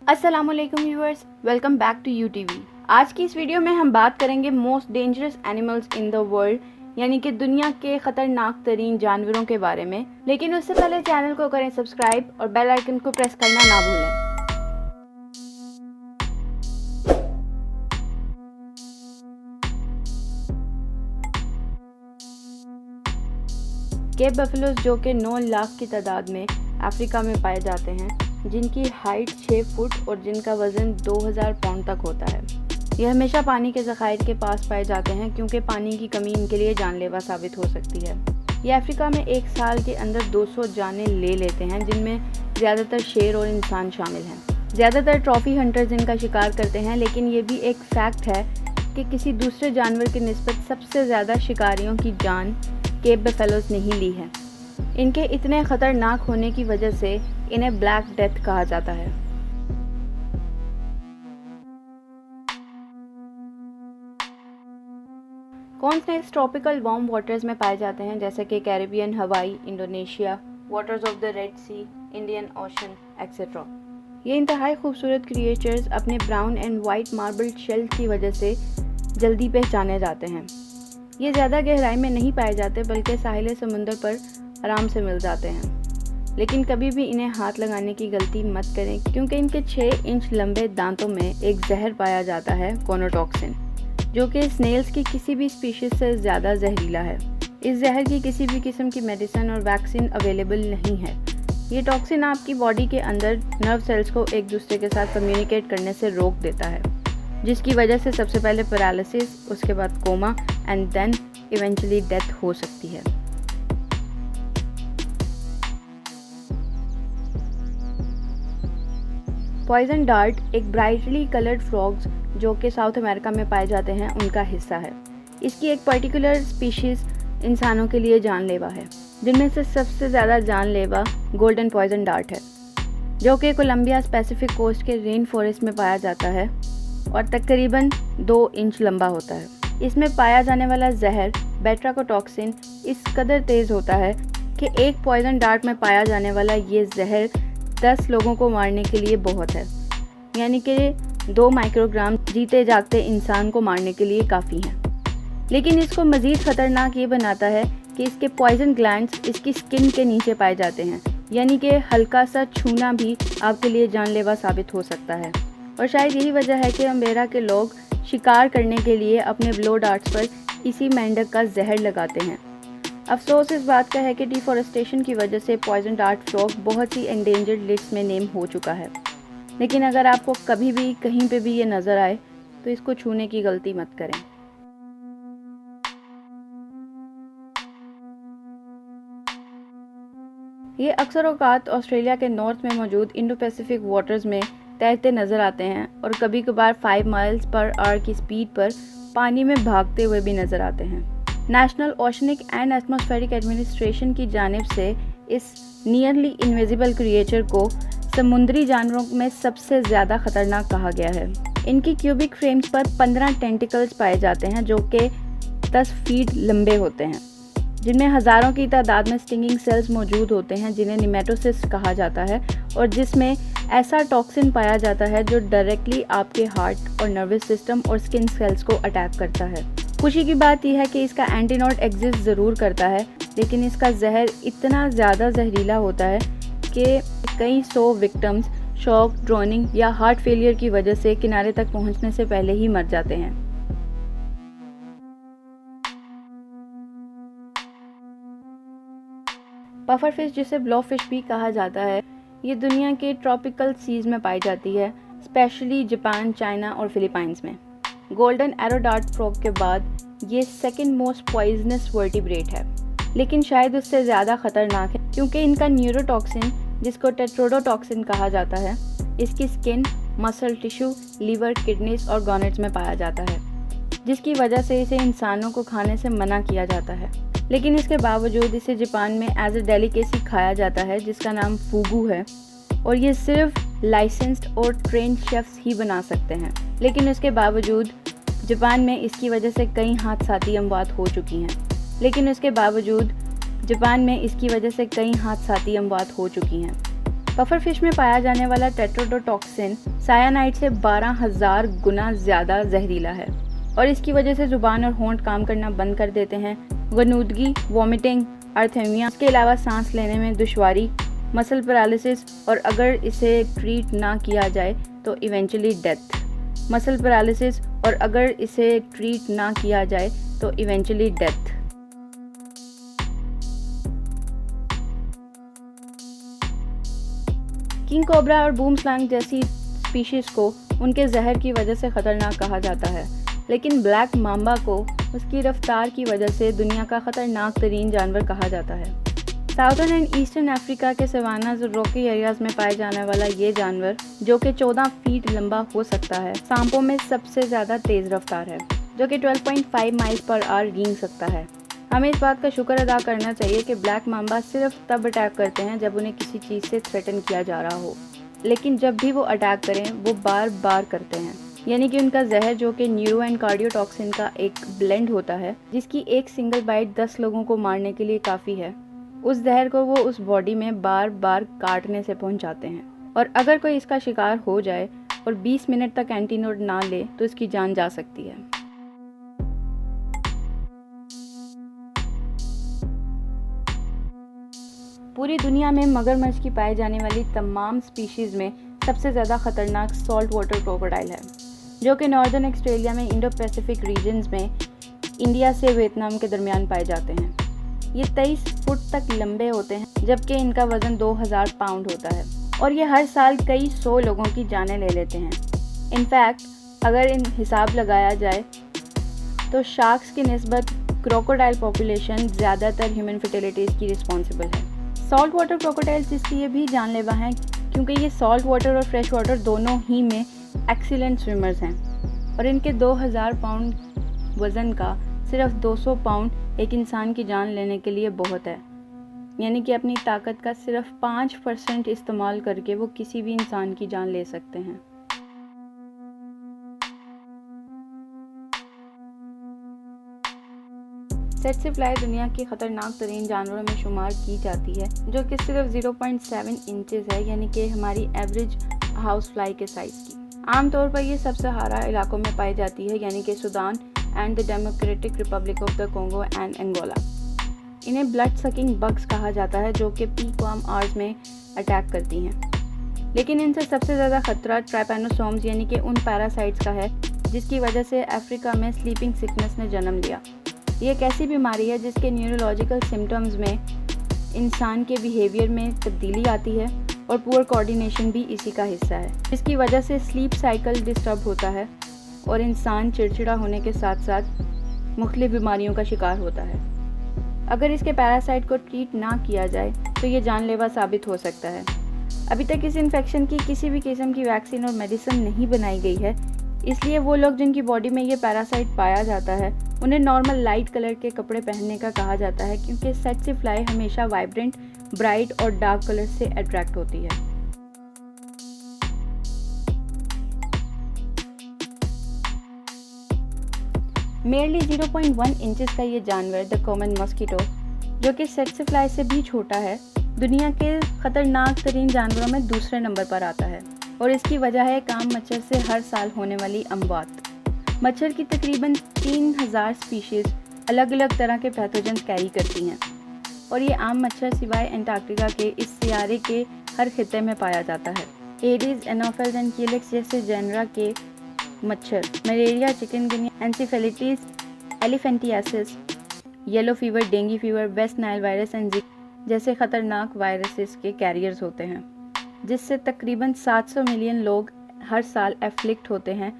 अस्सलामुअलैकुम viewers, welcome back to UTV. आज की इस वीडियो में हम बात करेंगे most dangerous animals in the world यानी कि दुनिया के खतरनाक तरीन जानवरों के बारे में। लेकिन उससे पहले चैनल को करें सब्सक्राइब और बेल आइकन को प्रेस करना ना भूलें। केप बफेलोज जो कि 9 लाख की तादाद में अफ्रीका में पाए जाते हैं, जिनकी हाइट 6 फुट और जिनका वज़न 2000 पाउंड तक होता है। ये हमेशा पानी के ज़खायर के पास पाए जाते हैं क्योंकि पानी की कमी इनके लिए जानलेवा साबित हो सकती है। ये अफ्रीका में एक साल के अंदर 200 जानें ले लेते हैं, जिनमें ज़्यादातर शेर और इंसान शामिल हैं। ज़्यादातर ट्रॉफी हंटर्स इनका शिकार करते हैं, लेकिन ये भी एक फैक्ट है कि किसी दूसरे जानवर की निस्बत सबसे ज़्यादा शिकारियों की जान केप बफेलोज ने ही ली है। इनके इतने ख़तरनाक होने की वजह से इन्हें ब्लैक डेथ कहा जाता है। कौन से ट्रॉपिकल वार्म वाटर्स में पाए जाते हैं, जैसे कि Caribbean, Hawaii, Indonesia, waters of the Red Sea, Indian Ocean etcetera. ये इंतहाई खूबसूरत क्रिएचर्स अपने brown and white marble shell की वजह से जल्दी पहचाने जाते हैं। ये ज़्यादा गहराई में नहीं पाए जाते, बल्कि साहिल समुंदर पर आराम से मिल जाते हैं। लेकिन कभी भी इन्हें हाथ लगाने की गलती मत करें, क्योंकि इनके 6 इंच लंबे दांतों में एक जहर पाया जाता है, गोनोटॉक्सिन, जो कि स्नेल्स की किसी भी स्पीशीज़ से ज़्यादा जहरीला है। इस जहर की किसी भी किस्म की मेडिसिन और वैक्सीन अवेलेबल नहीं है। ये टॉक्सिन आपकी बॉडी के अंदर नर्व सेल्स को एक दूसरे के साथ कम्युनिकेट करने से रोक देता है, जिसकी वजह से सबसे पहले पैरालिसिस, उसके बाद coma and then eventually death हो सकती है। पॉइजन डार्ट एक ब्राइटली कलर्ड फ्रॉग्स जो कि साउथ अमेरिका में पाए जाते हैं, उनका हिस्सा है। इसकी एक पर्टिकुलर स्पीशीज़ इंसानों के लिए जानलेवा है, जिनमें से सबसे ज़्यादा जानलेवा गोल्डन पॉइजन डार्ट है, जो कि कोलंबिया पैसिफिक कोस्ट के रेन फॉरेस्ट में पाया जाता है और तकरीबन 2 इंच लंबा होता है। इसमें पाया जाने वाला जहर बेट्राकोटॉक्सिन इस कदर तेज़ होता है कि एक पॉइजन डार्ट में पाया जाने वाला ये जहर 10 लोगों को मारने के लिए बहुत है, यानी कि 2 माइक्रोग्राम जीते जागते इंसान को मारने के लिए काफ़ी हैं। लेकिन इसको मज़ीद ख़तरनाक ये बनाता है कि इसके पॉइजन ग्लैंड्स इसकी स्किन के नीचे पाए जाते हैं, यानी कि हल्का सा छूना भी आपके लिए जानलेवा साबित हो सकता है। और शायद यही वजह है कि अम्बेरा के लोग शिकार करने के लिए अपने ब्लो डार्ट्स पर इसी मेंढक का जहर लगाते हैं। अफसोस इस बात का है कि डिफॉरेस्टेशन की वजह से पॉइजन डार्ट फ्रॉग बहुत सी एंडेंजर्ड लिस्ट में नेम हो चुका है। लेकिन अगर आपको कभी भी कहीं पे भी ये नज़र आए तो इसको छूने की गलती मत करें। ये अक्सर औकात ऑस्ट्रेलिया के नॉर्थ में मौजूद इंडो पैसिफिक वाटर्स में तैरते नज़र आते हैं और कभी कभार 5 माइल्स पर आवर की स्पीड पर पानी में भागते हुए भी नज़र आते हैं। National oceanic and atmospheric administration की जानिब से इस नियरली इनविजिबल क्रिएचर को समुद्री जानवरों में सबसे ज़्यादा ख़तरनाक कहा गया है। इनकी क्यूबिक फ्रेम्स पर 15 टेंटिकल्स पाए जाते हैं, जो कि 10 फीट लंबे होते हैं, जिनमें हज़ारों की तादाद में स्टिंगिंग सेल्स मौजूद होते हैं, जिन्हें निमेटोसिस्ट कहा जाता है, और जिसमें ऐसा टॉक्सिन पाया जाता है जो डायरेक्टली आपके हार्ट और नर्वस सिस्टम और स्किन सेल्स को अटैक करता है। खुशी की बात यह है कि इसका एंटीडोट एग्जिस्ट ज़रूर करता है, लेकिन इसका जहर इतना ज़्यादा जहरीला होता है कि कई 100 विक्टिम्स शॉक, ड्रोनिंग या हार्ट फेलियर की वजह से किनारे तक पहुंचने से पहले ही मर जाते हैं। पफर फिश, जिसे ब्लो फिश भी कहा जाता है, ये दुनिया के ट्रॉपिकल सीज में पाई जाती है, स्पेशली जापान, चाइना और फिलीपाइंस में। गोल्डन एरो डार्ट फ्रॉग के बाद ये सेकंड मोस्ट पॉइजनस वर्टिब्रेट है, लेकिन शायद उससे ज़्यादा ख़तरनाक है क्योंकि इनका न्यूरोटॉक्सिन, जिसको टेट्रोडोटॉक्सिन कहा जाता है, इसकी skin, muscle tissue, liver, kidneys और गॉनेट्स में पाया जाता है, जिसकी वजह से इसे इंसानों को खाने से मना किया जाता है। लेकिन इसके बावजूद इसे जापान में एज अ डेलिकेसी खाया जाता है, जिसका नाम फूगू है, और ये सिर्फ लाइसेंस्ड और ट्रेंड शेफ्स ही बना सकते हैं। लेकिन उसके बावजूद जापान में इसकी वजह से कई हादसाती अमवात हो चुकी हैं। पफर फिश में पाया जाने वाला टेट्रोडोटॉक्सिन सायानाइड से 12,000 गुना ज़्यादा जहरीला है और इसकी वजह से जुबान और होंठ काम करना बंद कर देते हैं, गनुदगी, वॉमिटिंग, अर्थेमिया, इसके अलावा सांस लेने में दुश्वारी, मसल पैरालिसिस और अगर इसे ट्रीट ना किया जाए तो इवेंचुअली डेथ। मसल पैरालिसिस और अगर इसे ट्रीट ना किया जाए तो इवेंचुअली डेथ। किंग कोबरा और बूम स्लैंग जैसी स्पीशीज़ को उनके जहर की वजह से ख़तरनाक कहा जाता है, लेकिन ब्लैक माम्बा को उसकी रफ्तार की वजह से दुनिया का ख़तरनाक तरीन जानवर कहा जाता है। साउदर्न एंड ईस्टर्न अफ्रीका के सवानाज और रॉकी एरियाज़ में पाए जाने वाला ये जानवर, जो कि 14 फीट लंबा हो सकता है, सांपों में सबसे ज़्यादा तेज़ रफ्तार है, जो कि 12.5 माइल्स पर आवर रेंग सकता है। हमें इस बात का शुक्र अदा करना चाहिए कि ब्लैक माम्बा सिर्फ तब अटैक करते हैं जब उन्हें किसी चीज़ से थ्रेटन किया जा रहा हो, लेकिन जब भी वो अटैक करें वो बार बार करते हैं। यानी कि उनका जहर, जो कि न्यूरो एंड कार्डियोटॉक्सिन का एक ब्लेंड होता है, जिसकी एक सिंगल बाइट 10 लोगों को मारने के लिए काफ़ी है, उस जहर को वो उस बॉडी में बार बार काटने से पहुंचाते हैं। और अगर कोई इसका शिकार हो जाए और 20 मिनट तक एंटीडोट ना ले तो इसकी जान जा सकती है। पूरी दुनिया में मगरमच्छ की पाई जाने वाली तमाम स्पीशीज़ में सबसे ज़्यादा ख़तरनाक सॉल्ट वाटर क्रोकोडाइल है, जो कि नॉर्दर्न ऑस्ट्रेलिया में इंडो पैसिफिक रीजन्स में इंडिया से वियतनाम के दरमियान पाए जाते हैं। ये 23 फुट तक लंबे होते हैं, जबकि इनका वज़न 2000 पाउंड होता है और ये हर साल कई 100 लोगों की जानें ले लेते हैं। इनफैक्ट अगर इन हिसाब लगाया जाए तो शार्क्स की निस्बत क्रोकोडाइल पॉपुलेशन ज़्यादातर ह्यूमन फर्टिलिटीज़ की रिस्पॉन्सिबल है। सॉल्ट वाटर क्रोकोडाइल्स इसलिए भी जानलेवा हैं क्योंकि ये सॉल्ट वाटर और फ्रेश वाटर दोनों ही में एक्सीलेंट स्विमर्स हैं और इनके 2000 पाउंड वज़न का सिर्फ 200 पाउंड एक इंसान की जान लेने के लिए बहुत है। यानी कि अपनी ताकत का सिर्फ 5% इस्तेमाल करके वो किसी भी इंसान की जान ले सकते हैं। सेट्सीफ्लाई दुनिया के ख़तरनाक तरीन जानवरों में शुमार की जाती है, जो कि सिर्फ 0.7 इंचेस है, यानी कि हमारी एवरेज हाउस फ्लाई के साइज़ की। आमतौर पर ये सब सहारा इलाकों में पाई जाती है, यानी कि Sudan and the Democratic Republic of the Congo and Angola. इन्हें ब्लड सकिंग बग्स कहा जाता है, जो कि पीक वार्म आवर्स में अटैक करती हैं। लेकिन इनसे सबसे ज़्यादा खतरा ट्राइपैनोसोम्स यानी कि उन पैरासाइट्स का है, जिसकी वजह से अफ्रीका में स्लीपिंग सिकनेस ने जन्म लिया। ये एक ऐसी बीमारी है जिसके न्यूरोलॉजिकल सिम्टम्स में इंसान के बिहेवियर में तब्दीली आती है और पुअर कोऑर्डिनेशन भी इसी का हिस्सा है, जिसकी वजह से स्लीप साइकिल डिस्टर्ब होता है और इंसान चिड़चिड़ा होने के साथ साथ मुख्तलिफ बीमारियों का शिकार होता है। अगर इसके पैरासाइट को ट्रीट ना किया जाए तो ये जानलेवा साबित हो सकता है। अभी तक इस इन्फेक्शन की किसी भी किस्म की वैक्सीन और मेडिसिन नहीं बनाई गई है, इसलिए वो लोग जिनकी बॉडी में ये पैरासाइट पाया जाता है उन्हें नॉर्मल लाइट कलर के कपड़े पहनने का कहा जाता है, क्योंकि सेट्सीफ्लाई हमेशा वाइब्रेंट, ब्राइट और डार्क कलर से अट्रैक्ट होती है। मेयरली 0.1 इंचेस का ये जानवर द कॉमन मस्कीटो, जो कि सेट्सीफ्लाई से भी छोटा है, दुनिया के ख़तरनाक तरीन जानवरों में दूसरे नंबर पर आता है और इसकी वजह है काम मच्छर से हर साल होने वाली अमवात। मच्छर की तकरीबन 3000 स्पीशीज़ अलग अलग तरह के पैथोजेंस कैरी करती हैं और ये आम मच्छर सिवाय एंटार्क्टिका के इस सियारे के हर खित्ते में पाया जाता है। एडीज, एनोफेल्स एंड कीलेक्स जैसे जेनरा के मच्छर malaria, chikungunya, encephalitis, elephantiasis, yellow fever, dengue fever, West Nile virus and जैसे ख़तरनाक वायरसेस के कैरियर्स होते हैं, जिससे तकरीबन 700 मिलियन लोग हर साल एफ्लिक्ट होते हैं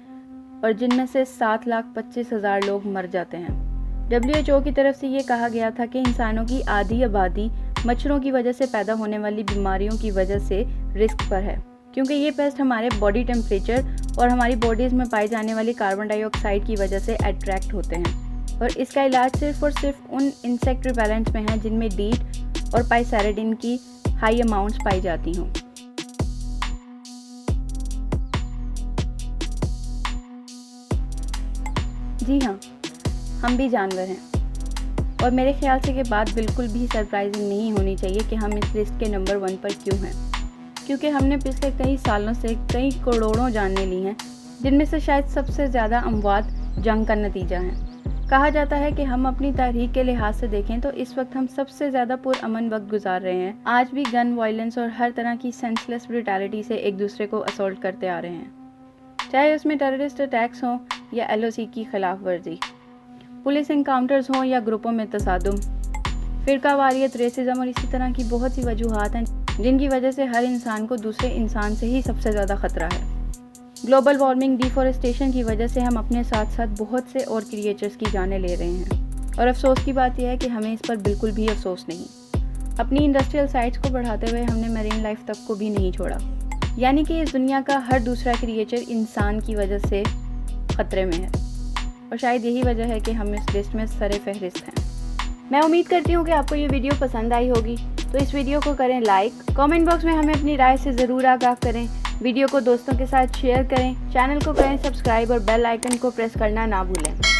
और जिनमें से 7,25,000 लोग मर जाते हैं। WHO की तरफ से ये कहा गया था कि इंसानों की आधी आबादी मच्छरों की वजह से पैदा होने वाली बीमारियों की वजह से रिस्क पर है, क्योंकि ये पेस्ट हमारे बॉडी टेम्परेचर और हमारी बॉडीज़ में पाई जाने वाली कार्बन डाइऑक्साइड की वजह से अट्रैक्ट होते हैं और इसका इलाज सिर्फ और सिर्फ उन इंसेक्ट रिपेलेंट्स में है जिनमें डीट और पाइसेराडिन की हाई अमाउंट्स पाई जाती हों। जी हाँ, हम भी जानवर हैं और मेरे ख्याल से ये बात बिल्कुल भी सरप्राइजिंग नहीं होनी चाहिए कि हम इस लिस्ट के नंबर 1 पर क्यों हैं। क्योंकि हमने पिछले कई सालों से कई करोड़ों जानें ली हैं, जिनमें से शायद सबसे ज़्यादा अमवात जंग का नतीजा हैं। कहा जाता है कि हम अपनी तारीख के लिहाज से देखें तो इस वक्त हम सबसे ज़्यादा पुरअमन वक्त गुजार रहे हैं। आज भी गन वायलेंस और हर तरह की सेंसलेस ब्रूटैलिटी से एक दूसरे को असॉल्ट करते आ रहे हैं, चाहे उसमें टेररिस्ट अटैक्स हों या LOC की खिलाफ वर्जी, पुलिस इनकाउंटर्स हों या ग्रुपों में तसादुम, फ़िरकावारियत, रेसिज्म और इसी तरह की बहुत सी वजूहात हैं जिनकी वजह से हर इंसान को दूसरे इंसान से ही सबसे ज़्यादा ख़तरा है। ग्लोबल वार्मिंग, डिफॉरेस्टेशन की वजह से हम अपने साथ साथ बहुत से और क्रिएचर्स की जानें ले रहे हैं और अफसोस की बात यह है कि हमें इस पर बिल्कुल भी अफसोस नहीं। अपनी इंडस्ट्रियल साइट्स को बढ़ाते हुए हमने मरीन लाइफ तक को भी नहीं छोड़ा, यानी कि इस दुनिया का हर दूसरा क्रिएचर इंसान की वजह से ख़तरे में है और शायद यही वजह है कि हम इस लिस्ट में सरे फहरिस्त हैं। मैं उम्मीद करती हूँ कि आपको ये वीडियो पसंद आई होगी, तो इस वीडियो को करें लाइक, कमेंट बॉक्स में हमें अपनी राय से ज़रूर आगाह करें, वीडियो को दोस्तों के साथ शेयर करें, चैनल को करें सब्सक्राइब और बेल आइकन को प्रेस करना ना भूलें।